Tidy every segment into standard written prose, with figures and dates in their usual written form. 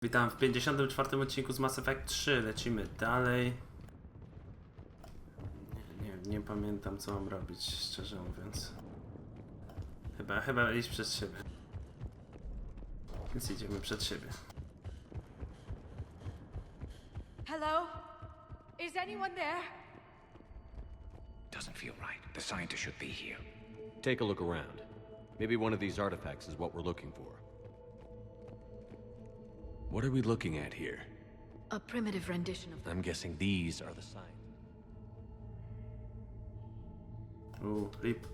Witam w 54. odcinku z Mass Effect 3. Lecimy dalej. Nie pamiętam, co mam robić, szczerze mówiąc. Chyba iść przed siebie. Więc idziemy przed siebie. Hello? Is anyone there? Doesn't feel right. The scientist should be here. Take a look around. Maybe one of these artifacts is what we're looking for. What are we looking at here? A primitive rendition of I'm guessing these are the signs. Ooh, rip.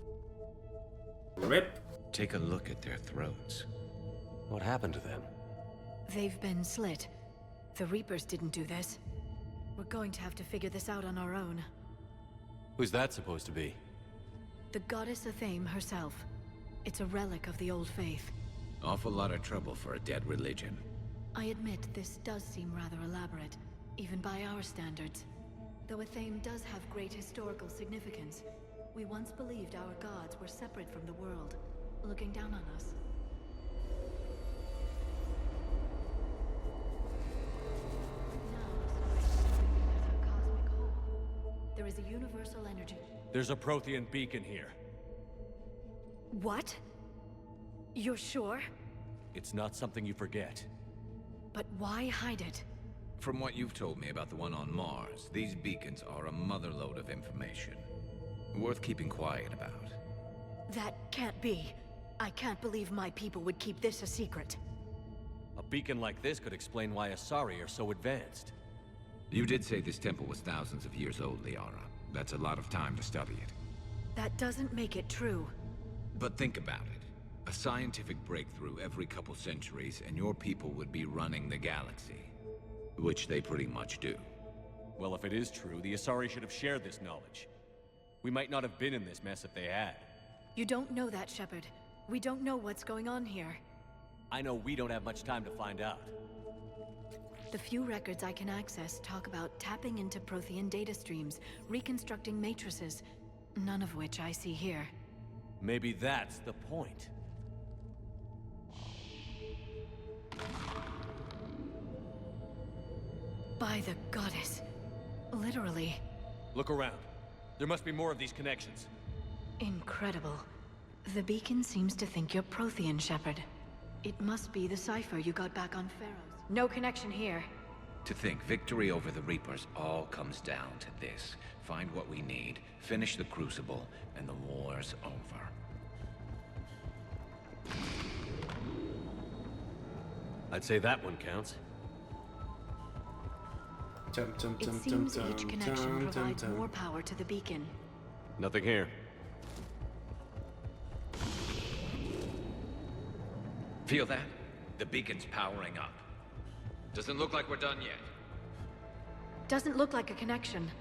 Rip! Take a look at their throats. What happened to them? They've been slit. The Reapers didn't do this. We're going to have to figure this out on our own. Who's that supposed to be? The goddess Athame herself. It's a relic of the old faith. Awful lot of trouble for a dead religion. I admit this does seem rather elaborate, even by our standards. Though Athame does have great historical significance, we once believed our gods were separate from the world, looking down on us. There is a universal energy. There's a Prothean beacon here. What? You're sure? It's not something you forget. But why hide it? From what you've told me about the one on Mars, these beacons are a motherlode of information. Worth keeping quiet about. That can't be. I can't believe my people would keep this a secret. A beacon like this could explain why Asari are so advanced. You did say this temple was thousands of years old, Liara. That's a lot of time to study it. That doesn't make it true. But think about it. A scientific breakthrough every couple centuries, and your people would be running the galaxy. Which they pretty much do. Well, if it is true, the Asari should have shared this knowledge. We might not have been in this mess if they had. You don't know that, Shepard. We don't know what's going on here. I know we don't have much time to find out. The few records I can access talk about tapping into Prothean data streams, reconstructing matrices, none of which I see here. Maybe that's the point. By the goddess. Literally. Look around. There must be more of these connections. Incredible. The beacon seems to think you're Prothean, Shepard. It must be the cipher you got back on Pharaohs. No connection here. To think victory over the Reapers all comes down to this. Find what we need, finish the Crucible, and the war's over. I'd say that one counts. It seems each connection provides more power to the beacon. Nothing here. Feel that? The beacon's powering up. Doesn't look like we're done yet. Doesn't look like a connection.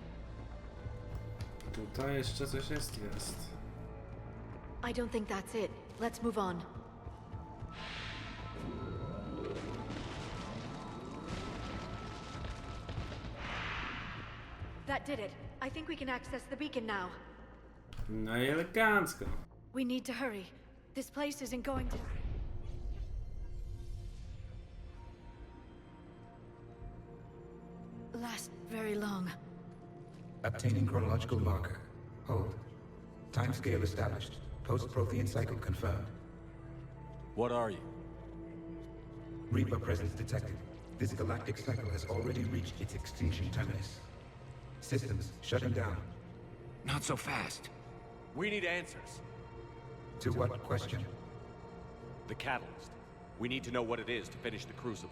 Tutaj jeszcze coś jest. I don't think that's it. Let's move on. That did it. I think we can access the beacon now. No i elegancko. We need to hurry. This place isn't going to... last very long. Obtaining chronological marker. Hold. Timescale established. Post-Prothean cycle confirmed. What are you? Reaper presence detected. This galactic cycle has already reached its extinction terminus. Systems shutting down. Not so fast. We need answers. To what question? The catalyst. We need to know what it is to finish the Crucible.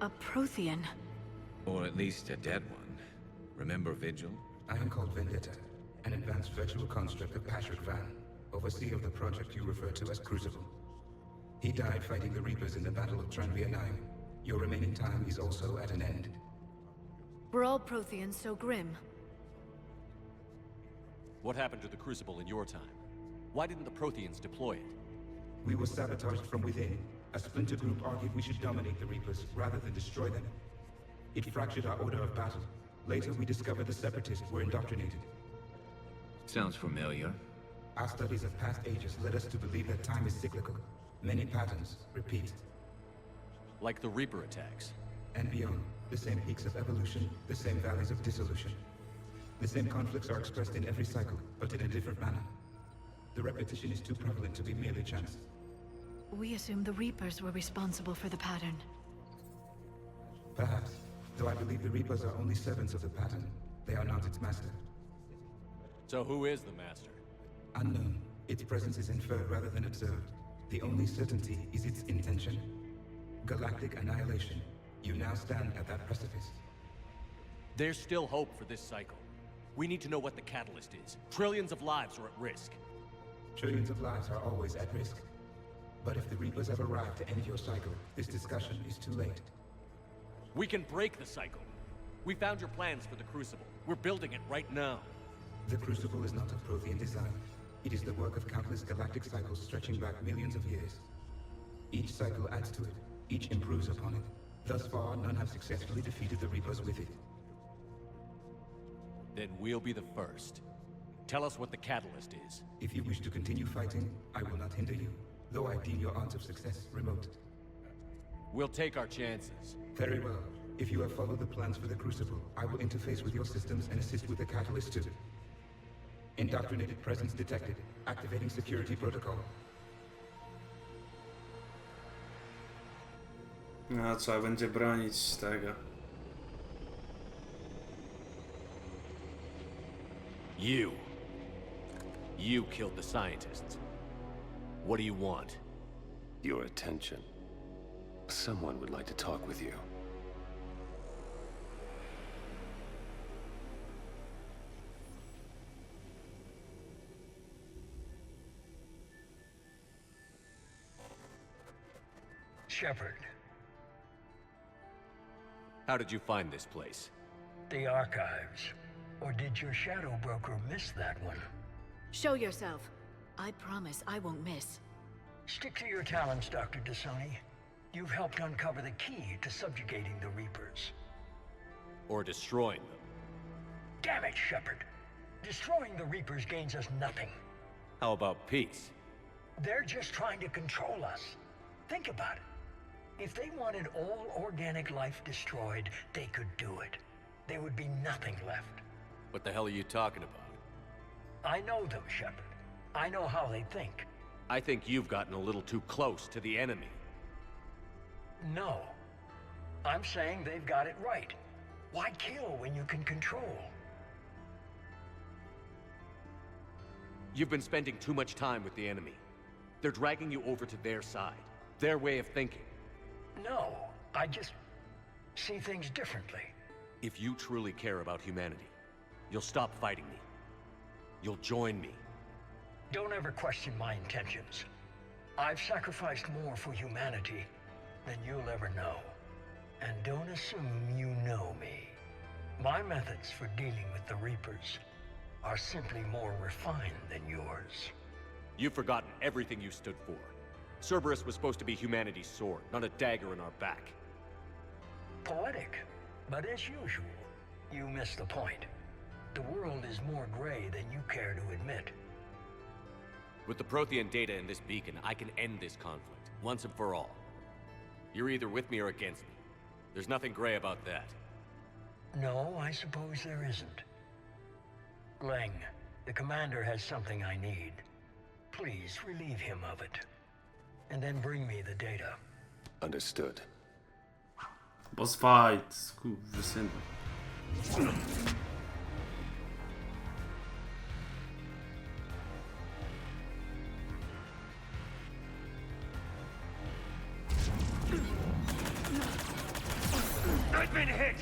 A Prothean. Or at least a dead one. Remember Vigil? I am called Vendetta, an advanced virtual construct of Patrick Van, overseer of the project you refer to as Crucible. He died fighting the Reapers in the Battle of Tranvia 9. Your remaining time is also at an end. Were all Protheans so grim? What happened to the Crucible in your time? Why didn't the Protheans deploy it? We were sabotaged from within. A splinter group argued we should dominate the Reapers rather than destroy them. It fractured our order of battle. Later, we discovered the Separatists were indoctrinated. Sounds familiar. Our studies of past ages led us to believe that time is cyclical. Many patterns repeat. Like the Reaper attacks. And beyond, the same peaks of evolution, the same valleys of dissolution. The same conflicts are expressed in every cycle, but in a different manner. The repetition is too prevalent to be merely chance. We assume the Reapers were responsible for the pattern. Perhaps, though I believe the Reapers are only servants of the pattern. They are not its master. So who is the master? Unknown. Its presence is inferred rather than observed. The only certainty is its intention. Galactic annihilation. You now stand at that precipice. There's still hope for this cycle. We need to know what the catalyst is. Trillions of lives are at risk. Trillions of lives are always at risk. But if the Reapers have arrived to end your cycle, this discussion is too late. We can break the cycle. We found your plans for the Crucible. We're building it right now. The Crucible is not of Prothean design. It is the work of countless galactic cycles stretching back millions of years. Each cycle adds to it. Each improves upon it. Thus far, none have successfully defeated the Reapers with it. Then we'll be the first. Tell us what the catalyst is. If you wish to continue fighting, I will not hinder you, though I deem your odds of success remote. We'll take our chances. Very well. If you have followed the plans for the Crucible, I will interface with your systems and assist with the catalyst too. Indoctrinated presence detected. Activating security protocol. No, trzeba będzie bronić tego. You killed the scientists. What do you want? Your attention. Someone would like to talk with you. Shepard, How did you find this place? the archives. Or did your shadow broker miss that one? Show yourself. I promise I won't miss. Stick to your talents, Dr. Dasani. You've helped uncover the key to subjugating the Reapers. Or destroying them? Damn it, Shepard. Destroying the Reapers gains us nothing. How about peace? They're just trying to control us. Think about it. If they wanted all organic life destroyed, they could do it. There would be nothing left. What the hell are you talking about? I know them, Shepard. I know how they think. I think you've gotten a little too close to the enemy. No. I'm saying they've got it right. Why kill when you can control? You've been spending too much time with the enemy. They're dragging you over to their side. Their way of thinking. No, I just see things differently. If you truly care about humanity, you'll stop fighting me. You'll join me. Don't ever question my intentions. I've sacrificed more for humanity than you'll ever know. And don't assume you know me. My methods for dealing with the Reapers are simply more refined than yours. You've forgotten everything you stood for. Cerberus was supposed to be humanity's sword, not a dagger in our back. Poetic, but as usual, you miss the point. The world is more gray than you care to admit. With the Prothean data in this beacon, I can end this conflict, once and for all. You're either with me or against me. There's nothing gray about that. No, I suppose there isn't. Leng, the commander has something I need. Please relieve him of it. And then bring me the data. Understood. Boss fight, skurwysyny. I've been hit!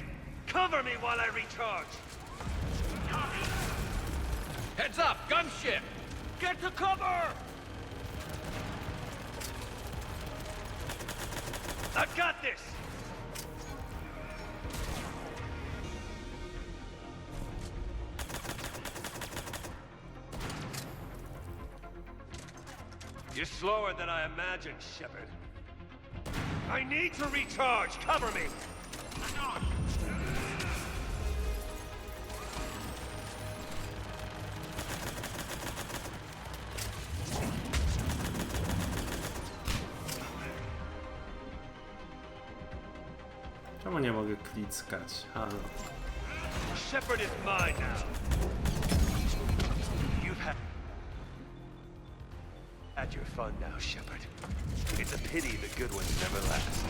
Cover me while I recharge! Heads up, gunship! Get to cover! I've got this! You're slower than I imagined, Shepard. I need to recharge! Cover me! Czemu nie mogę klickać? Halo. Shepard is mine now. You've had your fun now, Shepard. It's a pity the good ones never last.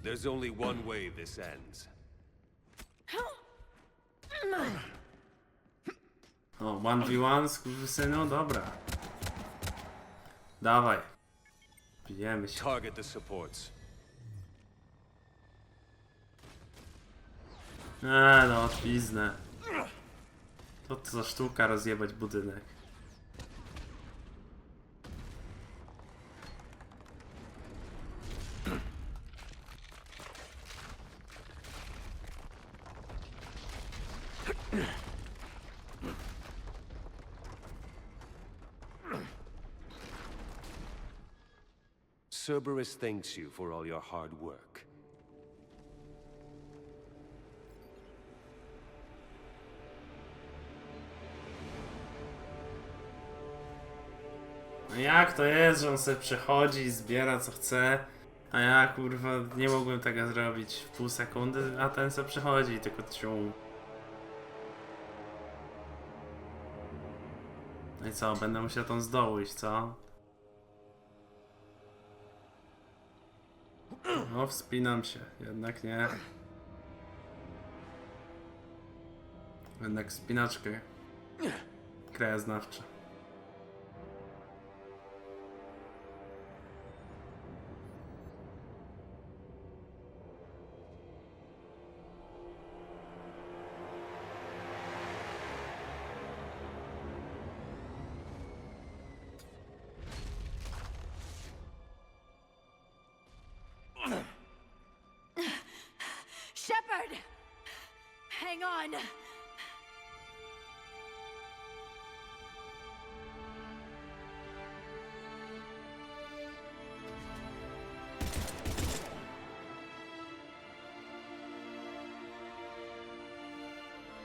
There's only one way this ends. O, 1v1, skurwysynu? Dobra. Dawaj. Bijemy się. Target the supports. No, odpiznę. To co za sztuka rozjebać budynek. Cerberus thanks you for all your hard work. No jak to jest, że on sobie przychodzi i zbiera co chce, a ja kurwa nie mogłem tego zrobić w pół sekundy, a ten sobie przychodzi i tylko ciął. No i co, będę musiał tą z dołu iść, co? No, wspinam się, jednak nie. Jednak wspinaczkę krajoznawczą. Shepard! Hang on!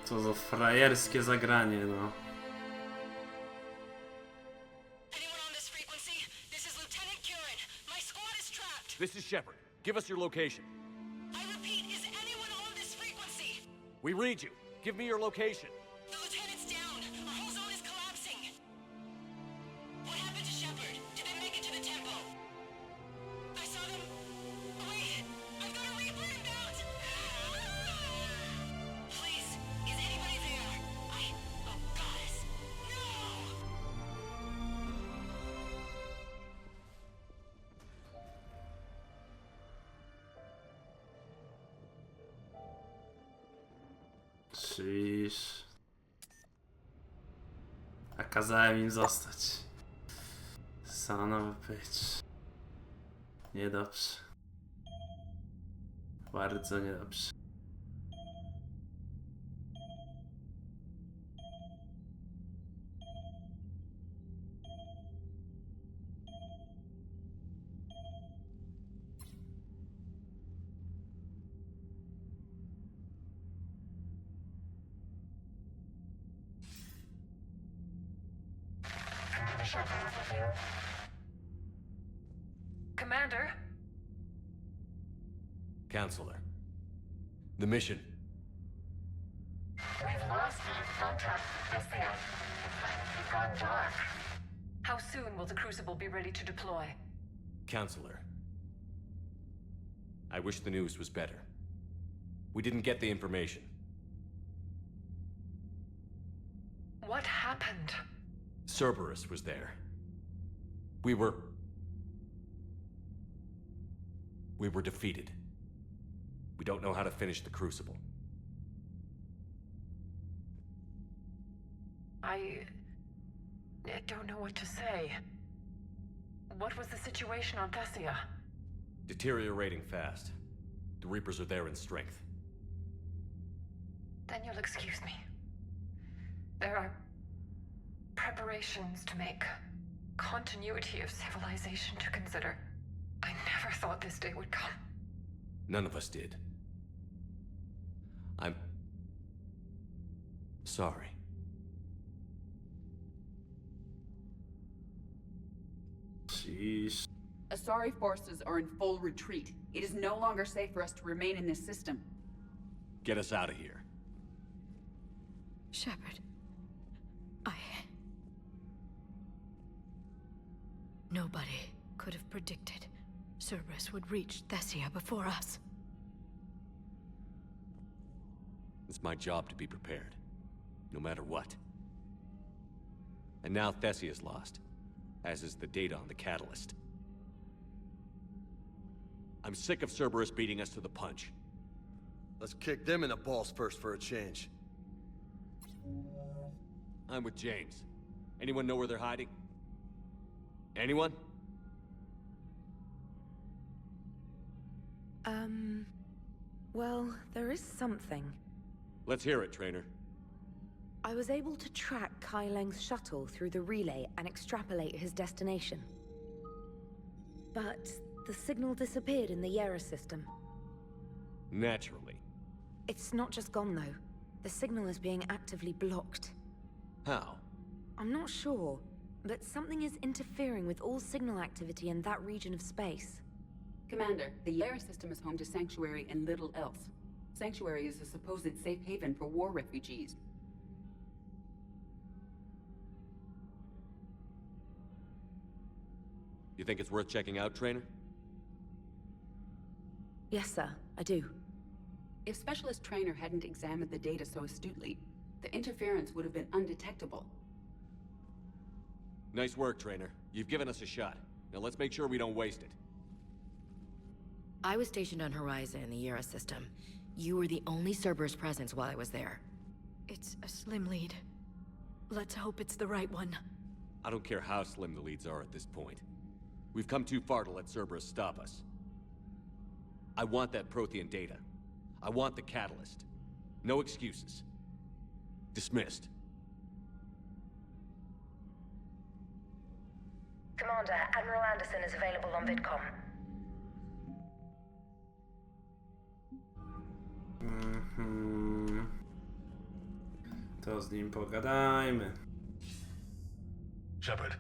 Co za frajerskie zagranie, no. Anyone on this frequency? This is Lieutenant Curran. My squad is trapped. This is Shepard. Give us your location. I repeat, is anyone on this frequency? We read you. Give me your location. The lieutenant's down. Our whole zone is collapsing. What happened to Shepard? Did they make it to the temple? I saw them. Wait, I've got a Reaper inbound. Please, is anybody there? Oh, goddess. No! Czyż... A kazałem im zostać. Son of a bitch. Niedobrze. Bardzo niedobrze. Commander? Counselor. The mission. We've lost contact with the It's gone dark. How soon will the Crucible be ready to deploy? Counselor. I wish the news was better. We didn't get the information. What happened? Cerberus was there. We were defeated. We don't know how to finish the Crucible. I don't know what to say. What was the situation on Thessia? Deteriorating fast. The Reapers are there in strength. Then you'll excuse me. There are preparations to make, continuity of civilization to consider. I never thought this day would come. None of us did. I'm sorry. Sheesh. A Asari forces are in full retreat. It is no longer safe for us to remain in this system. Get us out of here. Shepard. Nobody could have predicted Cerberus would reach Thessia before us. It's my job to be prepared, no matter what. And now Thessia's lost, as is the data on the catalyst. I'm sick of Cerberus beating us to the punch. Let's kick them in the balls first for a change. I'm with James. Anyone know where they're hiding? Anyone? Well, there is something. Let's hear it, Trainer. I was able to track Kai Leng's shuttle through the relay and extrapolate his destination. But the signal disappeared in the Yera system. Naturally. It's not just gone, though. The signal is being actively blocked. How? I'm not sure, but something is interfering with all signal activity in that region of space. Commander, the Yera system is home to Sanctuary and little else. Sanctuary is a supposed safe haven for war refugees. You think it's worth checking out, Trainer? Yes, sir, I do. If Specialist Trainer hadn't examined the data so astutely, the interference would have been undetectable. Nice work, Trainer. You've given us a shot. Now let's make sure we don't waste it. I was stationed on Horizon in the Yera system. You were the only Cerberus presence while I was there. It's a slim lead. Let's hope it's the right one. I don't care how slim the leads are at this point. We've come too far to let Cerberus stop us. I want that Prothean data. I want the catalyst. No excuses. Dismissed. Commander, Admiral Anderson is available on VidCom. To z nim pogadajmy. Shepard,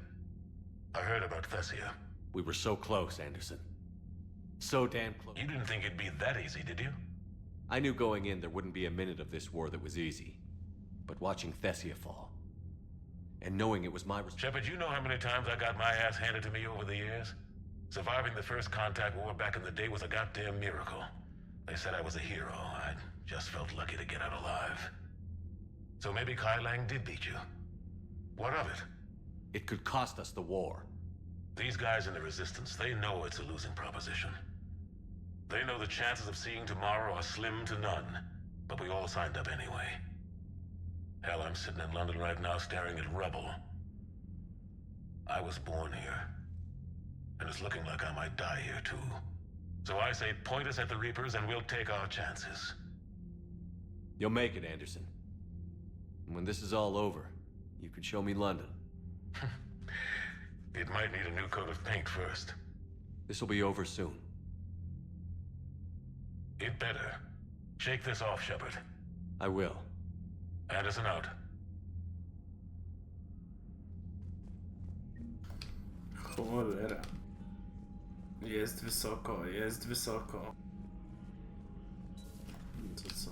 I heard about Thessia. We were so close, Anderson. So damn close. You didn't think it'd be that easy, did you? I knew going in there wouldn't be a minute of this war that was easy. But watching Thessia fall, and knowing it was my Shepard, you know how many times I got my ass handed to me over the years? Surviving the first contact war back in the day was a goddamn miracle. They said I was a hero. I just felt lucky to get out alive. So maybe Kai Lang did beat you. What of it? It could cost us the war. These guys in the Resistance, they know it's a losing proposition. They know the chances of seeing tomorrow are slim to none, but we all signed up anyway. Hell, I'm sitting in London right now staring at rubble. I was born here, and it's looking like I might die here too. So I say point us at the Reapers and we'll take our chances. You'll make it, Anderson. And when this is all over, you can show me London. It might need a new coat of paint first. This'll be over soon. It better. Shake this off, Shepard. I will. Anderson out. Cholera. Jest wysoko, jest wysoko. To co?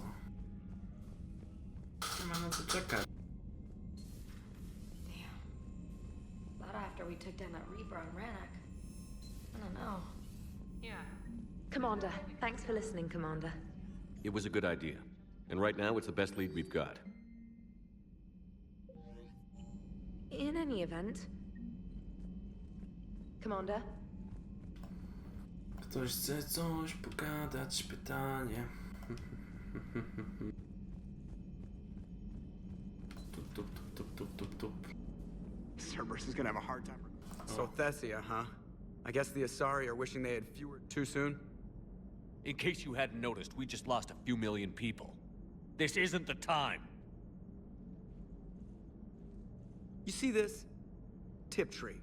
Nie ma na co czekać. Not after we took down that Reaper on Rannoch. I don't know. Yeah. Commander, thanks for listening, Commander. It was a good idea. And right now, it's the best lead we've got. In any event... Commander? Ktoś chce coś pogadać, pytanie. Tup, tup, tup, tup, tup, tup, tup. Cerberus is gonna have a hard time. So Thessia, huh? I guess the Asari are wishing they had fewer too soon? In case you hadn't noticed, we just lost a few million people. This isn't the time. You see this? Tiptree.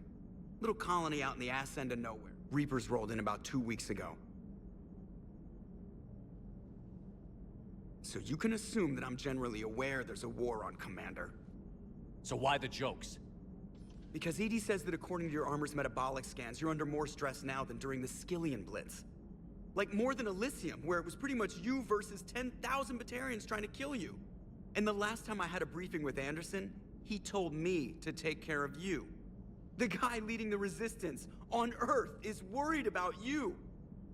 Little colony out in the ass end of nowhere. Reapers rolled in about 2 weeks ago. So you can assume that I'm generally aware there's a war on, Commander. So why the jokes? Because EDI says that according to your armor's metabolic scans, you're under more stress now than during the Skillian Blitz. Like more than Elysium, where it was pretty much you versus 10,000 Batarians trying to kill you. And the last time I had a briefing with Anderson, he told me to take care of you. The guy leading the resistance on Earth is worried about you,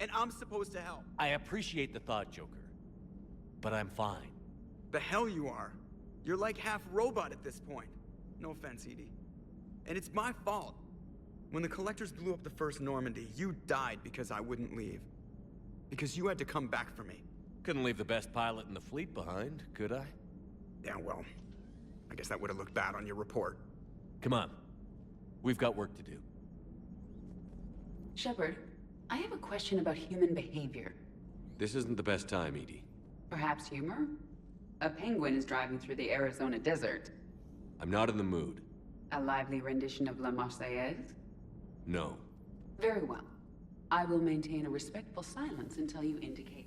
and I'm supposed to help. I appreciate the thought, Joker, but I'm fine. The hell you are. You're like half robot at this point. No offense, EDI. And it's my fault. When the Collectors blew up the first Normandy, you died because I wouldn't leave. Because you had to come back for me. Couldn't leave the best pilot in the fleet behind, could I? Yeah, well, I guess that would have looked bad on your report. Come on. We've got work to do. Shepard, I have a question about human behavior. This isn't the best time, EDI. Perhaps humor? A penguin is driving through the Arizona desert. I'm not in the mood. A lively rendition of La Marseillaise? No. Very well. I will maintain a respectful silence until you indicate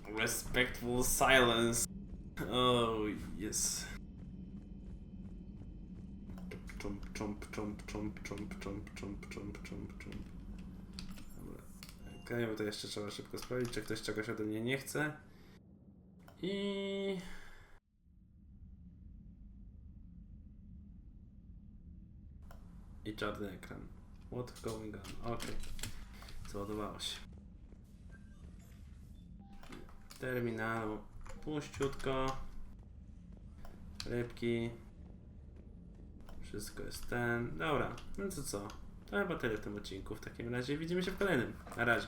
otherwise. Respectful silence. Oh, yes. Jump, jump, jump, jump, jump, jump, jump, jump, jump, jump. Dobra. Okej, bo to jeszcze trzeba szybko sprawdzić, czy ktoś czegoś ode mnie nie chce. I czarny ekran. What going on? Okej. Załadowało się. Terminalu. Puściutko. Rybki. Wszystko jest ten. Dobra, no to co? To chyba tyle w tym odcinku. W takim razie widzimy się w kolejnym. Na razie.